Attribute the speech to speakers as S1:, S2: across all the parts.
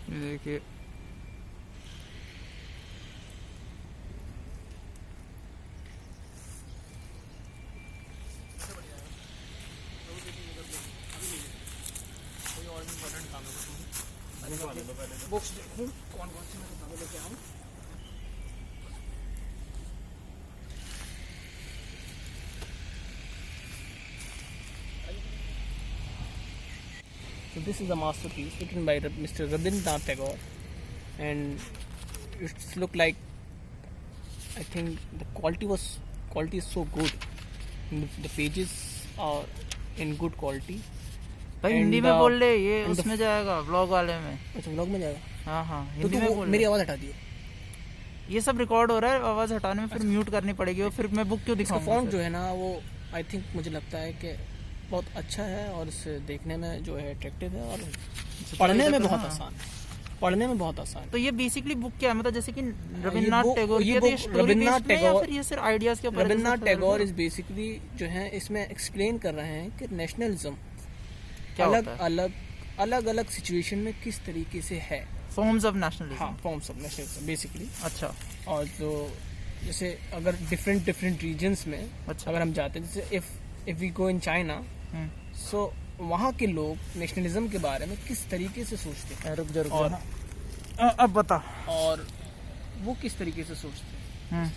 S1: देखिए
S2: बुक्स देखूं कौन कौन सी मैं किताबें लेके आऊँ। So this is a masterpiece written by Mr. Rabindranath Tagore, and it's look like, I think the quality is so good. The pages are in good quality.
S1: भाई
S2: And
S1: Hindi में
S2: the-
S1: बोल ले, ये
S2: and the-
S1: उसमें जाएगा vlog वाले में।
S2: अच्छा व्लॉग में जाएगा
S1: हाँ हाँ
S2: तो
S1: हिंदी में बोल
S2: मेरी
S1: ले।
S2: आवाज़ हटा दिए।
S1: ये सब रिकॉर्ड हो रहा है, आवाज हटाने में फिर म्यूट करनी पड़ेगी और फिर मैं बुक क्यों
S2: इसका
S1: दिखाऊंगा
S2: फॉन्ट
S1: फिर?
S2: जो है ना वो आई थिंक मुझे लगता है कि बहुत अच्छा है और इसे देखने में जो है अट्रैक्टिव है और पढ़ने में बहुत आसान है। पढ़ने में बहुत आसान है।
S1: तो ये बेसिकली बुक क्या है, मतलब जैसे कि रविन्द्रनाथ टैगोर
S2: ये
S1: की
S2: बुक
S1: स्टोरी
S2: रविन्द्रनाथ
S1: बेस्ड है या
S2: टैगोर-
S1: फिर ये सिर्फ आइडियाज के ऊपर?
S2: रविन्द्रनाथ टैगोर इज बेसिकली जो है इसमें एक्सप्लेन कर रहे हैं कि नेशनलिज्म
S1: क्या
S2: अलग
S1: होता है?
S2: अलग अलग सिचुएशन में किस तरीके से है।
S1: Forms of nationalism.
S2: हाँ फॉर्म्स ऑफ नेशनलिज्म बेसिकली।
S1: अच्छा
S2: और जो जैसे अगर डिफरेंट रीजन्स में
S1: अच्छा।
S2: अगर हम जाते हैं, जैसे if we go in China, so वहाँ के लोग नेशनलिज्म के बारे में किस तरीके से सोचते हैं
S1: रुक जा
S2: और
S1: अब बता।
S2: और वो किस तरीके से सोचते हैं।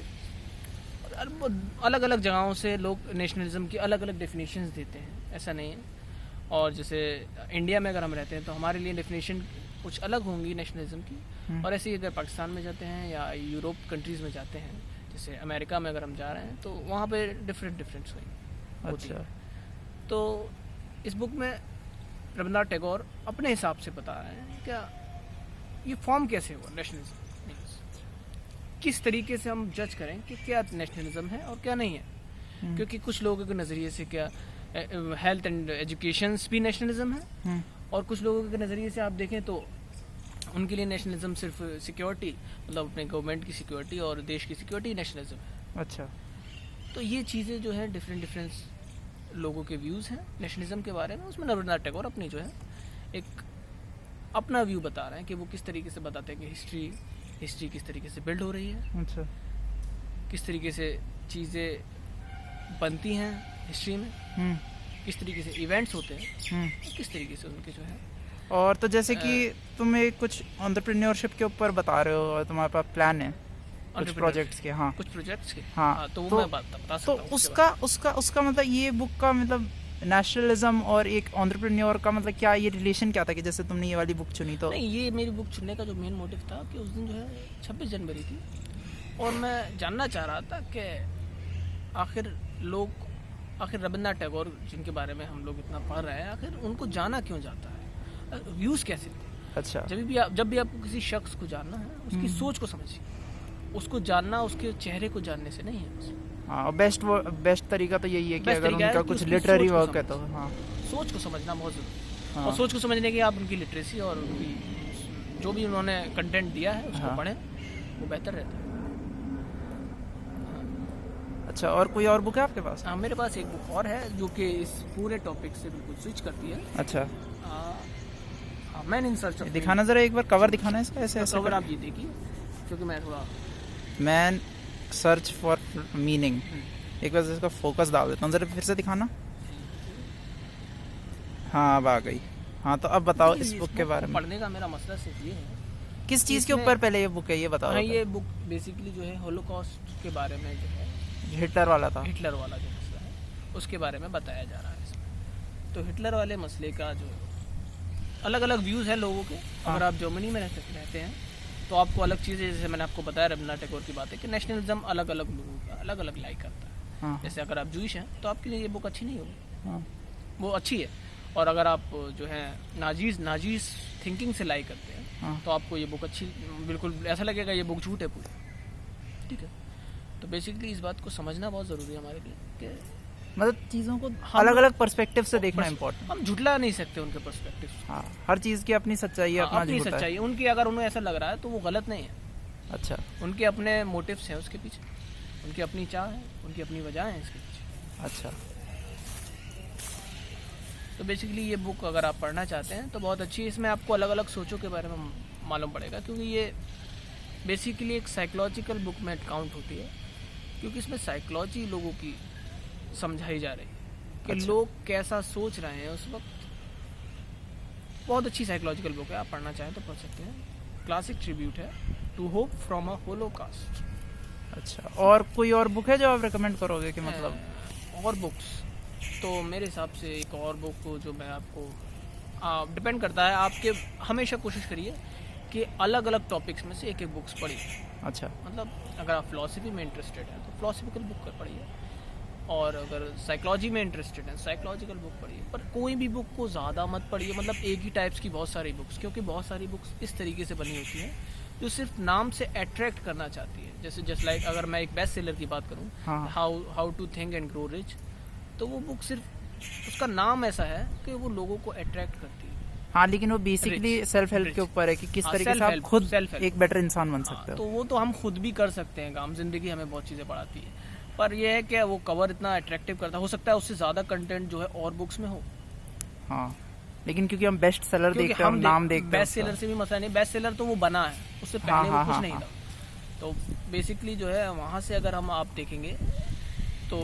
S2: अलग अलग जगहों से लोग नेशनलिज्म की अलग अलग डेफिनेशंस देते हैं, ऐसा नहीं है। और जैसे इंडिया में अगर हम रहते हैं तो हमारे लिए डेफिनेशन कुछ अलग होंगी नेशनलिज्म की, और ऐसे ही अगर पाकिस्तान में जाते हैं या यूरोप कंट्रीज़ में जाते हैं, जैसे अमेरिका में अगर हम जा रहे हैं तो वहाँ पे डिफरेंस होंगी।
S1: अच्छा
S2: तो इस बुक में रविन्द्रनाथ टैगोर अपने हिसाब से बता रहे हैं क्या ये फॉर्म कैसे हुआ नेशनलिज्म, किस तरीके से हम जज करें कि क्या नेशनलिज्म है और क्या नहीं है। क्योंकि कुछ लोगों के नज़रिए से क्या हेल्थ एंड एजुकेशंस भी नेशनलिज्म है, और कुछ लोगों के नज़रिए से आप देखें तो उनके लिए नेशनलिज्म सिर्फ सिक्योरिटी, मतलब अपने गवर्नमेंट की सिक्योरिटी और देश की सिक्योरिटी नेशनलिज्म है।
S1: अच्छा
S2: तो ये चीज़ें जो है डिफरेंट लोगों के व्यूज़ हैं नेशनलिज्म के बारे में। उसमें रविन्द्रनाथ टैगोर अपनी जो है एक अपना व्यू बता रहे हैं कि वो किस तरीके से बताते हैं कि हिस्ट्री किस तरीके से बिल्ड हो रही है,
S1: अच्छा
S2: किस तरीके से चीज़ें बनती हैं हिस्ट्री में, किस तरीके से इवेंट्स होते हैं, किस तरीके से उनके जो है।
S1: और तो जैसे कि तुम एक कुछ एंटरप्रेन्योरशिप के ऊपर बता रहे हो और तुम्हारे पास प्लान है कुछ प्रोजेक्ट्स के। हाँ
S2: कुछ प्रोजेक्ट्स के।
S1: हाँ,
S2: तो वो
S1: तो-
S2: मैं बता सकता
S1: तो
S2: हूँ उसके
S1: उसका मतलब ये बुक का मतलब नेशनलिज्म और एक एंटरप्रेन्योर का मतलब क्या ये रिलेशन क्या था कि जैसे तुमने ये वाली बुक चुनी? तो
S2: नहीं, ये मेरी बुक चुनने का जो मेन मोटिव था कि उस दिन जो है 26 जनवरी थी और मैं जानना चाह रहा था कि आखिर रविन्द्रनाथ टैगोर जिनके बारे में हम लोग इतना पढ़ रहे हैं, आखिर उनको जाना क्यों जाता है, व्यूज़ कैसे थे।
S1: अच्छा
S2: जब भी आपको किसी शख्स को जानना है उसकी सोच को समझिए, उसको जानना उसके चेहरे को जानने से नहीं है बस।
S1: हाँ, और बेस्ट तरीका तो यही है कि
S2: Best
S1: अगर
S2: तरीका है
S1: उनका
S2: कि
S1: कुछ
S2: उसकी
S1: लिटरेरी
S2: सोच को
S1: वर्क है तो
S2: समझ।
S1: हाँ
S2: सोच को समझना बहुत ज़रूरी है।
S1: हाँ।
S2: और सोच को समझने के आप उनकी लिटरेसी और उनकी जो भी उन्होंने कंटेंट दिया है उसको
S1: हाँ।
S2: पढ़ें, वो बेहतर रहता है।
S1: अच्छा, और कोई और बुक है आपके पास?
S2: हाँ, मेरे पास एक बुक और है जो कि इस पूरे टॉपिक से बिल्कुल स्विच करती है।
S1: अच्छा
S2: मैन इन सर्च ऑफ
S1: दिखाना जरा एक बार, कवर दिखाना इसका ऐसे ऐसे
S2: कवर आप ये देखिए, क्योंकि मैं थोड़ा
S1: मैन सर्च फॉर मीनिंग। एक बार इसका फोकस डाल देता हूँ, जरा फिर से दिखाना। हाँ अब आ गई। हाँ तो अब बताओ इस बुक के बारे में,
S2: पढ़ने का मेरा मसला सिर्फ ये है।
S1: किस चीज़ के
S2: इसमें-
S1: ऊपर पहले ये बुक है ये बताओ।
S2: हाँ, ये बुक बेसिकली जो है होलोकॉस्ट के बारे में जो है,
S1: हिटलर वाला था।
S2: हिटलर वाला जो मसला है उसके बारे में बताया जा रहा है इसमें। तो हिटलर वाले मसले का जो अलग अलग व्यूज़ है लोगों के। अगर आप जर्मनी में रहते हैं तो आपको अलग चीज़ें, जैसे मैंने आपको बताया रविन्द्रनाथ टैगोर की बात है कि नेशनलिज्म अलग अलग लोगों का अलग अलग लाइक करता है।
S1: हाँ
S2: जैसे अगर आप जूइश हैं तो आपके लिए ये बुक अच्छी नहीं होगी,
S1: हाँ
S2: वो अच्छी है। और अगर आप जो है नाजीज थिंकिंग से लाइक करते हैं
S1: हाँ।
S2: तो आपको ये बुक अच्छी, बिल्कुल ऐसा लगेगा ये बुक झूठ है पूरी। ठीक है, तो बेसिकली इस बात को समझना बहुत ज़रूरी है हमारे लिए कि
S1: मतलब चीज़ों को अलग अलग पर्सपेक्टिव से देखना इम्पोर्टेंट।
S2: हम झुटला नहीं सकते उनके पर्सपेक्टिव।
S1: हाँ, हर चीज़ की अपनी सच्चाई है, अपना
S2: अपनी
S1: झूठ है।
S2: सच्चाई है उनकी, अगर उन्हें ऐसा लग रहा है तो वो गलत नहीं है।
S1: अच्छा
S2: उनके अपने मोटिव्स हैं उसके पीछे, उनकी अपनी चाह है, उनकी अपनी वजह है इसके पीछे।
S1: अच्छा,
S2: तो बेसिकली ये बुक अगर आप पढ़ना चाहते हैं तो बहुत अच्छी है। इसमें आपको अलग अलग सोचों के बारे में मालूम पड़ेगा, क्योंकि ये बेसिकली एक साइकोलॉजिकल बुक में काउंट होती है, क्योंकि इसमें साइकोलॉजी लोगों की समझाई जा रही है कि
S1: अच्छा।
S2: लोग कैसा सोच रहे हैं उस वक्त। बहुत अच्छी साइकोलॉजिकल बुक है, आप पढ़ना चाहें तो पढ़ सकते हैं। क्लासिक ट्रिब्यूट है to hope from a holocaust.
S1: अच्छा, और कोई और बुक है जो आप रिकमेंड करोगे कि मतलब?
S2: और बुक्स तो मेरे हिसाब से एक और बुक को जो मैं आपको डिपेंड करता है, आपके हमेशा कोशिश करिए कि अलग अलग टॉपिक्स में से एक एक बुक्स पढ़िए।
S1: अच्छा।
S2: मतलब अगर आप फिलॉसफी में इंटरेस्टेड हैं तो फिलॉसफिकल बुक पढ़िए, और अगर साइकोलॉजी में इंटरेस्टेड हैं साइकोलॉजिकल बुक पढ़िए। पर कोई भी बुक को ज़्यादा मत पढ़िए, मतलब एक ही टाइप्स की बहुत सारी बुक्स, क्योंकि बहुत सारी बुक्स इस तरीके से बनी होती हैं जो सिर्फ नाम से अट्रैक्ट करना चाहती है। जैसे जस्ट लाइक अगर मैं एक बेस्ट सेलर की बात करूँ,
S1: हाँ।
S2: How to think and grow rich, तो वो बुक सिर्फ उसका नाम ऐसा है कि वो लोगों को अट्रैक्ट करती है।
S1: हाँ, लेकिन वो बेसिकली सेल्फ हेल्प के ऊपर है कि किस तरीके से आप खुद एक बेटर इंसान बन सकते हो।
S2: तो वो तो हम खुद भी कर सकते हैं काम, जिंदगी हमें बहुत चीज़ें पढ़ाती है। पर यह है कि वो कवर इतना अट्रैक्टिव करता हो सकता है उससे ज़्यादा कंटेंट जो है और बुक्स में हो।
S1: हाँ, लेकिन क्योंकि हम बेस्ट सेलर देखते हैं, हम नाम देखते हैं,
S2: बेस्ट सेलर से भी मसला नहीं, बेस्ट सेलर तो वो बना है, उससे पहले वो कुछ नहीं था। तो बेसिकली जो है वहाँ से अगर हम आप देखेंगे तो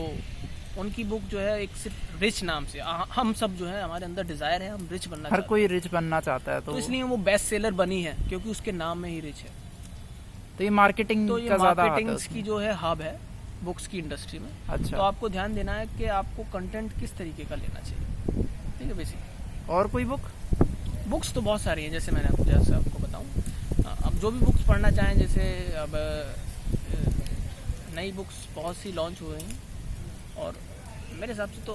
S2: उनकी बुक जो है एक सिर्फ रिच नाम से, हम सब जो है हमारे अंदर डिजायर है, हम रिच बनना
S1: हर कोई रिच बनना चाहता है,
S2: तो इसलिए वो बेस्ट सेलर बनी है क्योंकि उसके नाम में ही रिच है।
S1: तो ये मार्केटिंग
S2: तो ये
S1: का ज्यादा
S2: मार्केटिंग की जो है हब है बुक्स की इंडस्ट्री में।
S1: अच्छा।
S2: तो आपको ध्यान देना है कि आपको कंटेंट किस तरीके का लेना चाहिए, ठीक है बेसिक।
S1: और कोई बुक?
S2: बुक्स तो बहुत सारी हैं, जैसे मैंने जैसे आपको बताऊं, अब जो भी बुक्स पढ़ना चाहें, जैसे अब नई बुक्स बहुत सी लॉन्च हुए हैं, और मेरे हिसाब से तो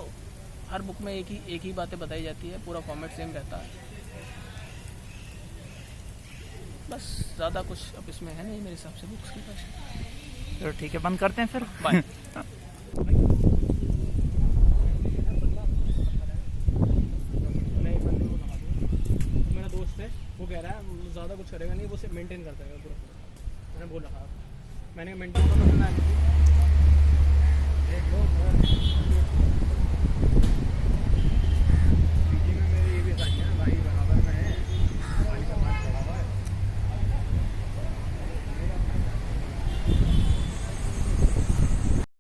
S2: हर बुक में एक ही बातें बताई जाती है, पूरा फॉर्मेट सेम रहता है, बस ज़्यादा कुछ अब इसमें है नहीं मेरे हिसाब से बुक्स की भाषा।
S1: तो ठीक है, बंद करते हैं फिर।
S2: बाय। मेरा दोस्त है, वो कह रहा है ज़्यादा कुछ करेगा नहीं, वो सिर्फ मेंटेन करता है पूरा। मैंने बोल रखा, मैंने मेंटेन करना है।